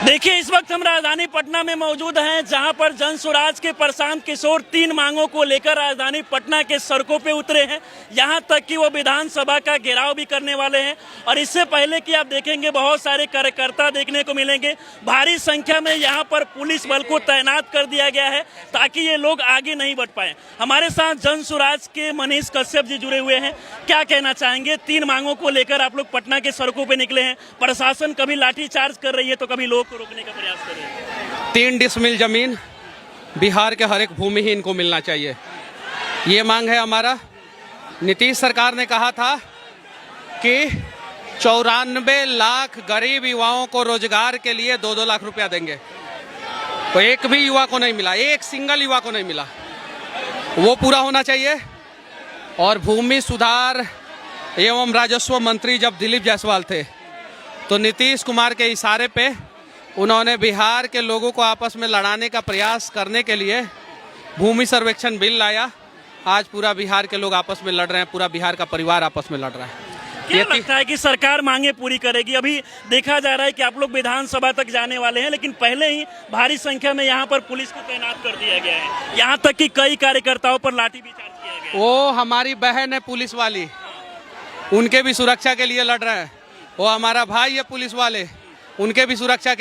देखिए, इस वक्त हम राजधानी पटना में मौजूद हैं, जहां पर जन स्वराज के प्रशांत किशोर 3 मांगों को लेकर राजधानी पटना के सड़कों पे उतरे हैं। यहां तक कि वो विधानसभा का घेराव भी करने वाले हैं। और इससे पहले कि आप देखेंगे बहुत सारे कार्यकर्ता देखने को मिलेंगे। भारी संख्या में यहां पर पुलिस बल को तैनात कर दिया गया है ताकि ये लोग आगे नहीं बढ़ पाए। हमारे साथ जन स्वराज के मनीष कश्यप जी जुड़े हुए हैं। क्या कहना चाहेंगे? 3 मांगों को लेकर आप लोग पटना के सड़कों पे निकले हैं। प्रशासन कभी लाठीचार्ज कर रही है तो कभी लोग को रोकने का प्रयास कर रहे हैं। 3 डिसमिल जमीन बिहार के हर एक भूमिहीन को मिलना चाहिए, ये मांग है हमारा। नीतीश सरकार ने कहा था कि 94 लाख गरीब युवाओं को रोजगार के लिए 2-2 लाख रुपया देंगे। तो एक भी युवा को नहीं मिला, एक सिंगल युवा को नहीं मिला। वो पूरा होना चाहिए। और भूमि सुधार एवं राजस्व मंत्री जब दिलीप जायसवाल थे तो नीतीश कुमार के इशारे पे उन्होंने बिहार के लोगों को आपस में लड़ाने का प्रयास करने के लिए भूमि सर्वेक्षण बिल लाया। आज पूरा बिहार के लोग आपस में लड़ रहे हैं, पूरा बिहार का परिवार आपस में लड़ रहा है। क्या लगता है कि सरकार मांगे पूरी करेगी? अभी देखा जा रहा है कि आप लोग विधानसभा तक जाने वाले हैं, लेकिन पहले ही भारी संख्या में यहाँ पर पुलिस को तैनात कर दिया गया है। यहाँ तक कि कई कार्यकर्ताओं पर लाठी भी चार्ज किया गया है। वो हमारी बहन है पुलिस वाली, उनके भी सुरक्षा के लिए लड़ रहे हैं। वो हमारा भाई है पुलिस वाले, उनके भी सुरक्षा के लिए